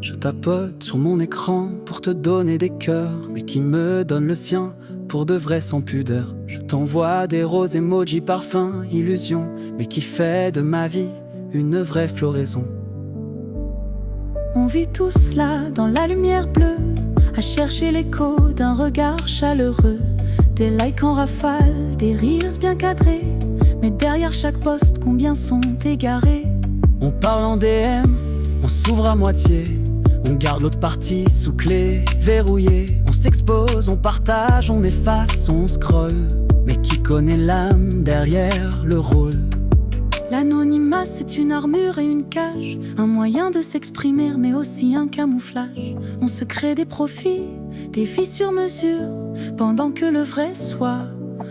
Je tapote sur mon écran pour te donner des cœurs, mais qui me donne le sien pour de vrai sans pudeur. Je t'envoie des roses, emojis, parfums, illusions, mais qui fait de ma vie une vraie floraison. On vit tous là dans la lumière bleue, à chercher l'écho d'un regard chaleureux. Des likes en rafale, des rires bien cadrés, mais derrière chaque post, combien sont égarés? On parle en DM, on s'ouvre à moitié, on garde l'autre partie sous clé verrouillée. On s'expose, on partage, on efface, on scrolle, mais qui connaît l'âme derrière le rôle? L'anonymat, c'est une armure et une cage, un moyen de s'exprimer, mais aussi un camouflage. On se crée des profils, des vies sur mesure, pendant que le vrai soit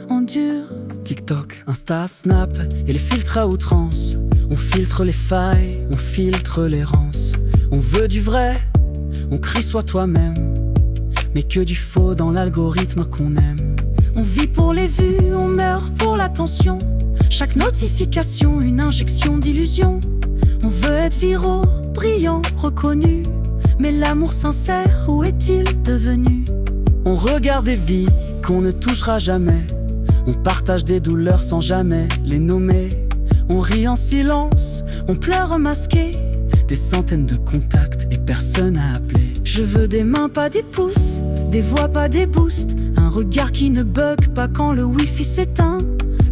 endure. TikTok, Insta, Snap et les filtres à outrance. On filtre les failles, on filtre l'errance. On veut du vrai, on crie sois toi-même, mais que du faux dans l'algorithme qu'on aime. On vit pour les vues, on meurt pour l'attention. Chaque notification, une injection d'illusion. On veut être viraux, brillant, reconnu, mais l'amour sincère, où est-il devenu? On regarde des vies qu'on ne touchera jamais. On partage des douleurs sans jamais les nommer. On rit en silence, on pleure masqué. Des centaines de contacts et personne à appeler. Je veux des mains, pas des pouces, des voix, pas des boosts. Un regard qui ne bug pas quand le wifi s'éteint.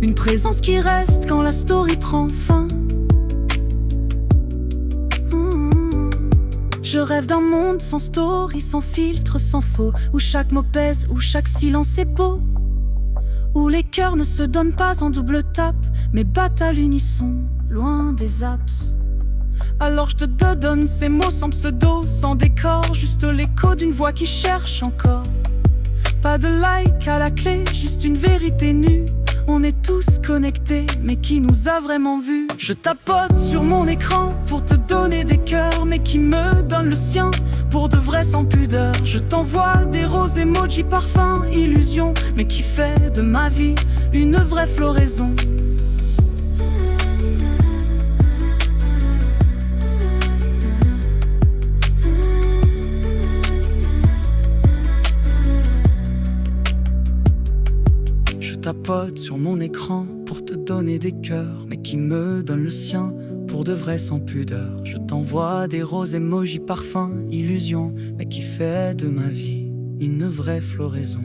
Une présence qui reste quand la story prend fin. Je rêve d'un monde sans story, sans filtre, sans faux, où chaque mot pèse, où chaque silence est beau, où les cœurs ne se donnent pas en double tape, mais battent à l'unisson, loin des apps. Alors je te donne ces mots sans pseudo, sans décor, juste l'écho d'une voix qui cherche encore. Pas de like à la clé, juste une vérité nue. On est tous connectés, mais qui nous a vraiment vus? Je tapote sur mon écran pour te donner des cœurs, mais qui me donne le sien pour de vrai sans pudeur. Je t'envoie des roses, emojis, parfums, illusions, mais qui fait de ma vie une vraie floraison. Tapote sur mon écran pour te donner des cœurs, mais qui me donne le sien pour de vrai sans pudeur. Je t'envoie des roses, emojis, parfums, illusions, mais qui fait de ma vie une vraie floraison.